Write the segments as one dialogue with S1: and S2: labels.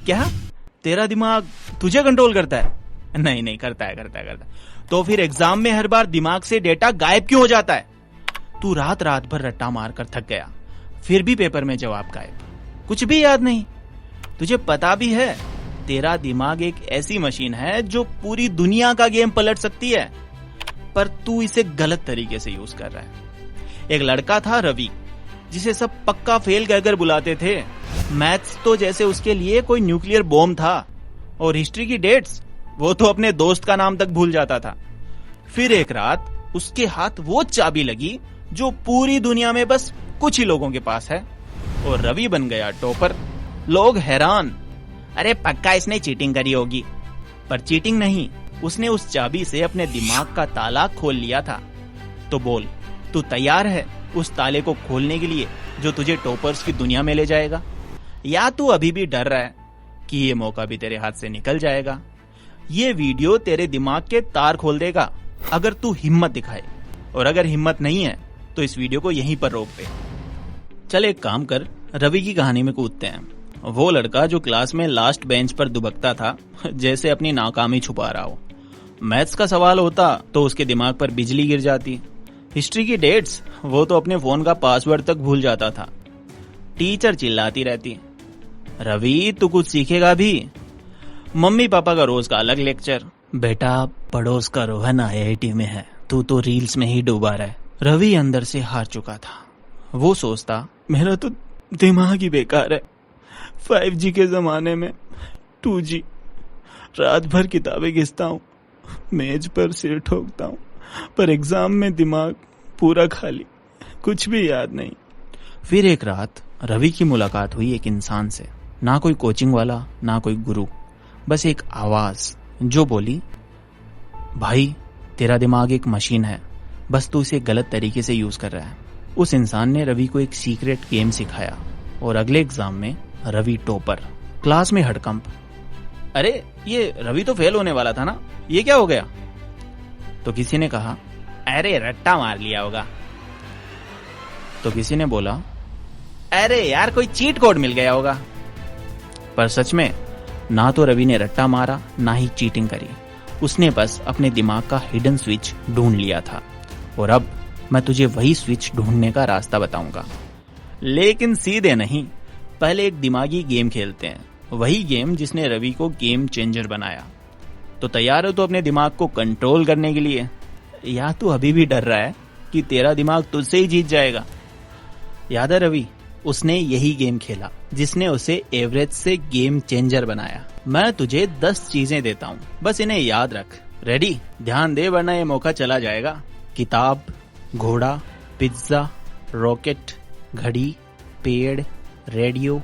S1: क्या तेरा दिमाग तुझे कंट्रोल करता है? नहीं, करता है। तो फिर एग्जाम में हर बार दिमाग से डेटा गायब क्यों हो जाता है? तू रात भर रट्टा मारकर थक गया, फिर भी पेपर में जवाब गायब, कुछ भी याद नहीं। तुझे पता भी है तेरा दिमाग एक ऐसी मशीन है जो पूरी दुनिया का गेम पलट सकती है, पर तू इसे गलत तरीके से यूज कर रहा है। एक लड़का था रवि, जिसे सब पक्का फेल कहकर बुलाते थे। मैथ्स तो जैसे उसके लिए कोई न्यूक्लियर बॉम्ब था, और हिस्ट्री की डेट्स वो तो अपने दोस्त का नाम तक भूल जाता था। फिर एक रात उसके हाथ वो चाबी लगी जो पूरी दुनिया में बस कुछ ही लोगों के पास है, और रवि बन गया टॉपर। लोग हैरान, अरे पक्का इसने चीटिंग करी होगी। पर चीटिंग नहीं, उसने उस चाबी से अपने दिमाग का ताला खोल लिया था। तो बोल, तू तैयार है उस ताले को खोलने के लिए जो तुझे टॉपर्स की दुनिया में ले जाएगा, या तू अभी भी डर रहा है कि ये मौका भी तेरे हाथ से निकल जाएगा? ये वीडियो तेरे दिमाग के तार खोल देगा अगर तू हिम्मत दिखाए, और अगर हिम्मत नहीं है तो इस वीडियो को यहीं पर रोक दे। चल एक काम कर, रवि की कहानी में कूदते हैं। वो लड़का जो क्लास में लास्ट बेंच पर दुबकता था, जैसे अपनी नाकामी छुपा रहा हो। मैथ्स का सवाल होता तो उसके दिमाग पर बिजली गिर जाती। हिस्ट्री की डेट्स वो तो अपने फोन का पासवर्ड तक भूल जाता था। टीचर चिल्लाती रहती, रवि तू कुछ सीखेगा भी? मम्मी पापा का रोज का अलग लेक्चर, बेटा पड़ोस का रोहन IIT में है, तू तो रील्स में ही डूबा रहा है। रवि अंदर से हार चुका था। वो सोचता, मेरा तो दिमाग ही बेकार है। 5G के जमाने में 2G। रात भर किताबें घिसता हूँ, मेज पर सिर ठोकता हूँ, पर एग्जाम में दिमाग पूरा खाली, कुछ भी याद नहीं। फिर एक रात रवि की मुलाकात हुई एक इंसान से। ना कोई कोचिंग वाला, ना कोई गुरु, बस एक आवाज जो बोली, भाई तेरा दिमाग एक मशीन है, बस तू इसे गलत तरीके से यूज कर रहा है। उस इंसान ने रवि को एक सीक्रेट गेम सिखाया, और अगले एग्जाम में रवि टॉपर। क्लास में हड़कंप, अरे ये रवि तो फेल होने वाला था ना, ये क्या हो गया? तो किसी ने कहा, अरे रट्टा मार लिया होगा। तो किसी ने बोला, अरे यार कोई चीट कोड मिल गया होगा। पर सच में ना तो रवि ने रट्टा मारा, ना ही चीटिंग करी। उसने बस अपने दिमाग का हिडन स्विच ढूंढ लिया था, और अब मैं तुझे वही स्विच ढूंढने का रास्ता बताऊंगा। लेकिन सीधे नहीं, पहले एक दिमागी गेम खेलते हैं, वही गेम जिसने रवि को गेम चेंजर बनाया। तो तैयार हो तो अपने दिमाग को कंट्रोल करने के लिए, या तू अभी भी डर रहा है कि तेरा दिमाग तुझसे ही जीत जाएगा? याद है रवि, उसने यही गेम खेला जिसने उसे एवरेज से गेम चेंजर बनाया। मैं तुझे 10 चीजें देता हूँ, बस इन्हें याद रख। रेडी? ध्यान दे वरना ये मौका चला जाएगा। किताब, घोड़ा, पिज्जा, रॉकेट, घड़ी, पेड़, रेडियो,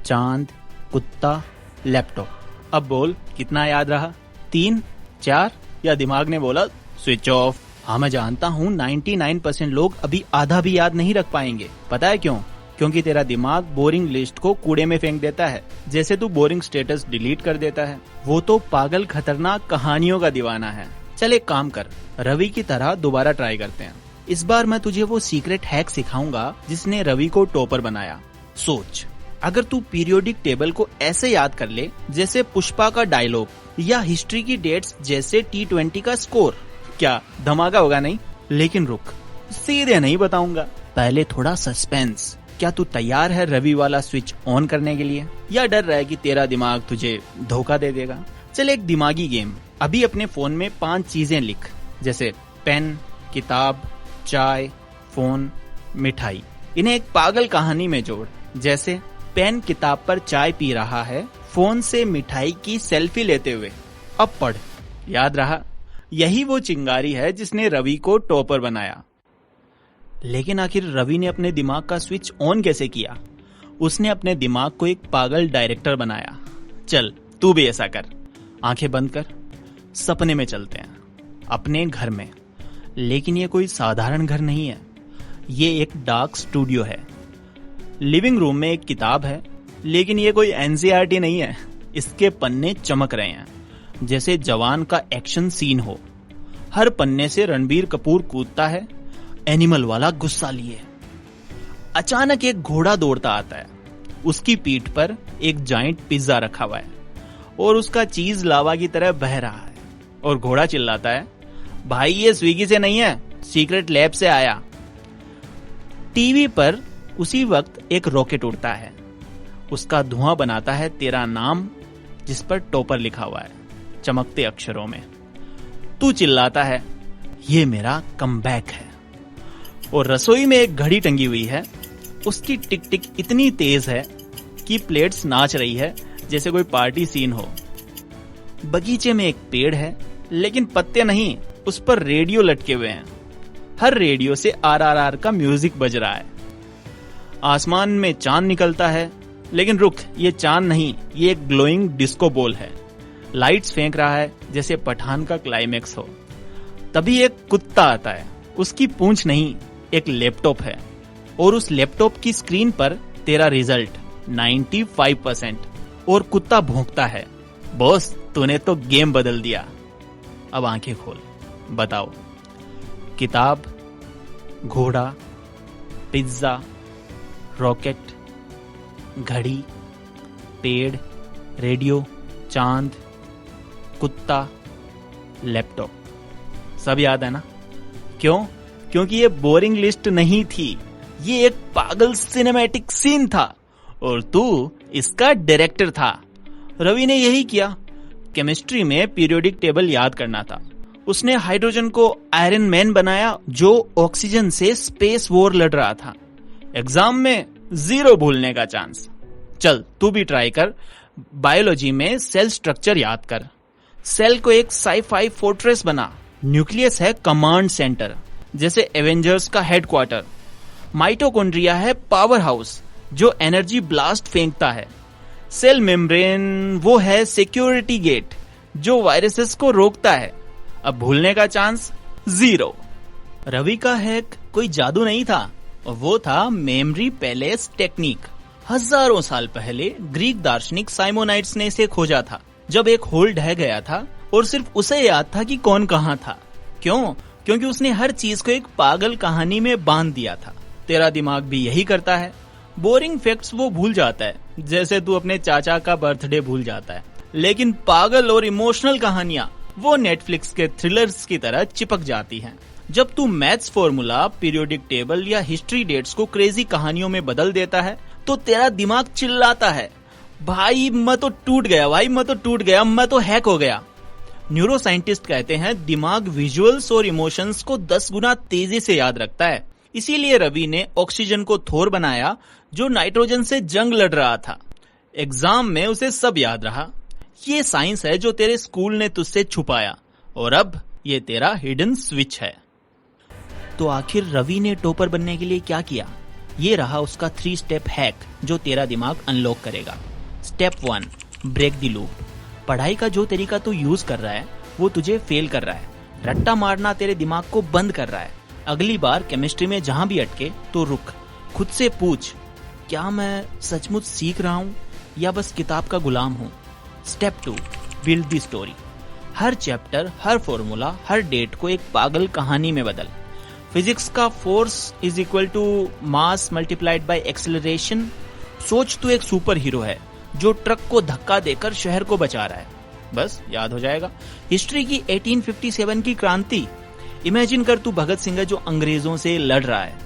S1: चांद, कुत्ता, लैपटॉप। अब बोल कितना याद रहा? 3, 4, या दिमाग ने बोला स्विच ऑफ? हाँ मैं जानता हूँ 99% लोग अभी आधा भी याद नहीं रख पाएंगे। पता है क्यों? क्योंकि तेरा दिमाग बोरिंग लिस्ट को कूड़े में फेंक देता है, जैसे तू बोरिंग स्टेटस डिलीट कर देता है। वो तो पागल खतरनाक कहानियों का दीवाना है। चल एक काम कर, रवि की तरह दोबारा ट्राई करते हैं। इस बार मैं तुझे वो सीक्रेट हैक सिखाऊंगा जिसने रवि को टॉपर बनाया। सोच, अगर तू पीरियोडिक टेबल को ऐसे याद कर ले जैसे पुष्पा का डायलॉग, या हिस्ट्री की डेट्स जैसे T20 का स्कोर, क्या धमाका होगा? नहीं? लेकिन रुक, सीधे नहीं बताऊंगा, पहले थोड़ा सस्पेंस। क्या तू तैयार है रवि वाला स्विच ऑन करने के लिए, या डर रहा है कि तेरा दिमाग तुझे धोखा दे देगा? चल एक दिमागी गेम। अभी अपने फोन में 5 चीजें लिख, जैसे पेन, किताब, चाय, फोन, मिठाई। इन्हें एक पागल कहानी में जोड़, जैसे पेन किताब पर चाय पी रहा है, फोन से मिठाई की सेल्फी लेते हुए। अब पढ़। याद रहा? यही वो चिंगारी है जिसने रवि को टॉपर बनाया। लेकिन आखिर रवि ने अपने दिमाग का स्विच ऑन कैसे किया? उसने अपने दिमाग को एक पागल डायरेक्टर बनाया। चल तू भी ऐसा कर, आंखें बंद कर, सपने में चलते हैं अपने घर में। लेकिन ये कोई साधारण घर नहीं है, ये एक डार्क स्टूडियो है। लिविंग रूम में एक किताब है, लेकिन ये कोई NCERT नहीं है। इसके पन्ने चमक रहे हैं जैसे जवान का एक्शन सीन हो। हर पन्ने से रणबीर कपूर कूदता है, एनिमल वाला गुस्सा लिए। अचानक एक घोड़ा दौड़ता आता है, उसकी पीठ पर एक जाइंट पिज्जा रखा हुआ है और उसका चीज लावा की तरह बह रहा है और घोड़ा चिल्लाता है, भाई ये स्विगी से नहीं है, सीक्रेट लैब से आया। टीवी पर उसी वक्त एक रॉकेट उड़ता है, उसका धुआं बनाता है तेरा नाम जिस पर टॉपर लिखा हुआ है चमकते अक्षरों में। तू चिल्लाता है, ये मेरा कमबैक है। और रसोई में एक घड़ी टंगी हुई है, उसकी टिक टिक इतनी तेज है कि प्लेट्स नाच रही है जैसे कोई पार्टी सीन हो। बगीचे में एक पेड़ है लेकिन पत्ते नहीं, उस पर रेडियो लटके हुए हैं। हर रेडियो से आरआरआर का म्यूजिक बज रहा है। आसमान में चांद निकलता है, लेकिन रुक, ये चांद नहीं, ये एक ग्लोइंग डिस्को बॉल है। लाइट्स फेंक रहा है जैसे पठान का क्लाइमेक्स हो। तभी एक कुत्ता आता है, उसकी पूंछ नहीं, एक लैपटॉप है और उस लैपटॉप की स्क्रीन पर तेरा रिजल्ट 95%। और कुत्ता भौंकता है, बॉस तूने तो गेम बदल दिया। अब आंखें खोल, बताओ, किताब, घोड़ा, पिज्जा, रॉकेट, घड़ी, पेड़, रेडियो, चांद, कुत्ता, लैपटॉप, सब याद है ना? क्यों? क्योंकि ये बोरिंग लिस्ट नहीं थी, ये एक पागल सिनेमैटिक सीन था और तू इसका डायरेक्टर था। रवि ने यही किया। केमिस्ट्री में पीरियोडिक टेबल याद करना था। उसने हाइड्रोजन को आयरन मैन बनाया जो ऑक्सीजन से स्पेस वॉर लड़ रहा था। एग्जाम में 0 भूलने का चांस। चल तू भी ट्राई कर। बायोलॉजी में सेल स्ट्रक्चर याद कर। सेल को एक साई-फाई फोर्ट्रेस बना। न्यूक्लियस है कमांड सेंटर, जैसे एवेंजर्स का हेडक्वार्टर। माइटोकॉन्ड्रिया है पावर हाउस जो एनर्जी ब्लास्ट फेंकता है। सेल मेम्ब्रेन वो है सिक्योरिटी गेट जो वायरसेस को रोकता है। अब भूलने का चांस 0। रवि का हैक कोई जादू नहीं था, वो था मेमोरी पैलेस टेक्निक। हजारों साल पहले ग्रीक दार्शनिक साइमोनाइड्स ने इसे खोजा था, जब एक होल ढह गया था और सिर्फ उसे याद था कि कौन कहां था। क्यों? क्योंकि उसने हर चीज को एक पागल कहानी में बांध दिया था। तेरा दिमाग भी यही करता है। बोरिंग फैक्ट्स वो भूल जाता है, जैसे तू अपने चाचा का बर्थडे भूल जाता है, लेकिन पागल और इमोशनल कहानियां वो नेटफ्लिक्स के थ्रिलर्स की तरह चिपक जाती हैं। जब तू मैथ्स फॉर्मूला, पीरियोडिक टेबल या हिस्ट्री डेट्स को क्रेजी कहानियों में बदल देता है तो तेरा दिमाग चिल्लाता है, भाई मैं तो टूट गया, भाई मैं तो टूट गया, मैं तो हैक हो गया। न्यूरो साइंटिस्ट कहते हैं दिमाग विजुअल्स और इमोशंस को 10 गुना तेजी से याद रखता है। इसीलिए रवि ने ऑक्सीजन को थोर बनाया जो नाइट्रोजन से जंग लड़ रहा था। एग्जाम में उसे सब याद रहा। ये साइंस है जो तेरे स्कूल ने तुझसे छुपाया और अब ये तेरा हिडन स्विच है। तो आखिर रवि ने टॉपर बनने के लिए क्या किया? ये रहा उसका 3 स्टेप हैक जो तेरा दिमाग अनलॉक करेगा। Step 1, break the loop. पढ़ाई का जो तरीका तू यूज कर रहा है वो तुझे फेल कर रहा है। रट्टा मारना तेरे दिमाग को बंद कर रहा है। अगली बार केमिस्ट्री में जहां भी अटके तो रुक, खुद से पूछ, क्या मैं सचमुच सीख रहा हूं या बस किताब का गुलाम हूं? Step 2, build the story. हर चैप्टर, हर फॉर्मूला, हर डेट को एक पागल कहानी में बदल। फिजिक्स का force is equal to mass multiplied by acceleration. सोच तू एक सुपर हीरो है जो ट्रक को धक्का देकर शहर को बचा रहा है, बस याद हो जाएगा। हिस्ट्री की 1857 की क्रांति। इमेजिन कर तू भगत सिंह है जो अंग्रेजों से लड़ रहा है।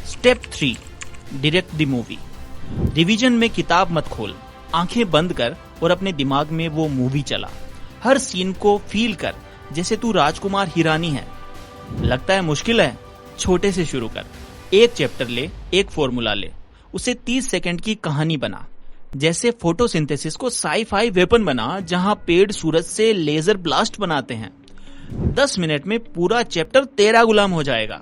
S1: Step 3, direct the movie. Revision में किताब मत खोल, आंखें बंद कर और अपने दिमाग में वो मूवी चला। हर सीन को फील कर जैसे तू राजकुमार हिरानी है। लगता है मुश्किल है? छोटे से शुरू कर। एक चैप्टर ले, एक फॉर्मूला ले, उसे 30 सेकंड की कहानी बना। जैसे फोटोसिंथेसिस को साई-फाई वेपन बना जहां पेड़ सूरज से लेजर ब्लास्ट बनाते हैं। 10 मिनट में पूरा चैप्टर तेरा गुलाम हो जाएगा।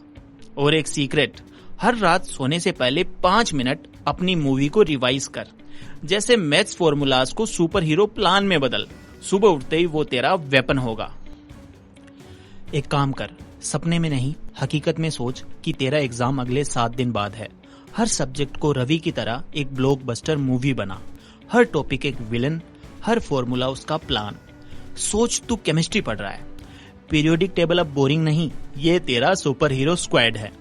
S1: और एक सीक्रेट, हर रात सोने से पहले 5 मिनट अपनी मूवी को रिवाइज कर। जैसे मैथ्स फॉर्मूलाज को सुपर हीरो प्लान में बदल। सुबह उठते ही वो तेरा वेपन होगा। एक काम कर, सपने में नहीं हकीकत में सोच कि तेरा एग्जाम अगले 7 दिन बाद है। हर सब्जेक्ट को रवि की तरह एक ब्लॉकबस्टर मूवी बना। हर टॉपिक एक विलन, हर फॉर्मूला उसका प्लान। सोच तू केमिस्ट्री पढ़ रहा है। पीरियोडिक टेबल अब बोरिंग नहीं, ये तेरा सुपर हीरो स्क्वाड है।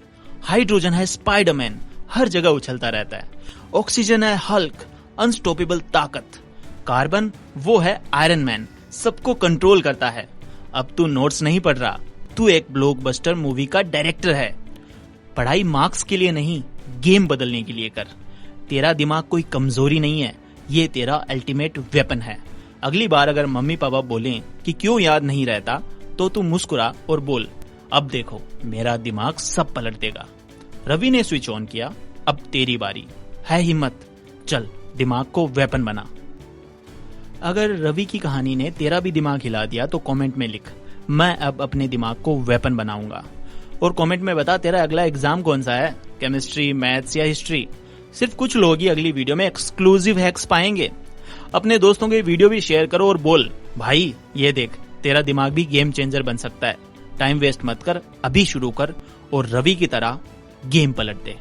S1: हाइड्रोजन है स्पाइडरमैन, हर जगह उछलता रहता है। ऑक्सीजन है हल्क, अनस्टॉपेबल ताकत। कार्बन वो है आयरन मैन, सबको कंट्रोल करता है। अब तू नोट्स नहीं पढ़ रहा, तू एक ब्लॉकबस्टर मूवी का डायरेक्टर है। पढ़ाई मार्क्स के लिए नहीं, गेम बदलने के लिए कर। तेरा दिमाग कोई कमजोरी नहीं है, ये तेरा अल्टीमेट वेपन है। अगली बार अगर मम्मी पापा बोलें कि क्यों याद नहीं रहता, तो तू मुस्कुरा और बोल, अब देखो मेरा दिमाग सब पलट देगा। रवि ने स्विच ऑन किया। अब तेरी बारी है, हिम्मत, चल दिमाग को वेपन बना। अगर रवि की कहानी ने तेरा भी दिमाग हिला दिया तो कमेंट में लिख, मैं अब अपने दिमाग को वेपन बनाऊंगा। और कमेंट में बता तेरा अगला एग्जाम कौन सा है, केमिस्ट्री, मैथ्स या हिस्ट्री। सिर्फ कुछ लोग ही अगली वीडियो में एक्सक्लूसिव हैक्स पाएंगे। अपने दोस्तों के वीडियो भी शेयर करो और बोल, भाई ये देख तेरा दिमाग भी गेम चेंजर बन सकता है। टाइम वेस्ट मत कर, अभी शुरू कर और रवि की तरह गेम पलट दे।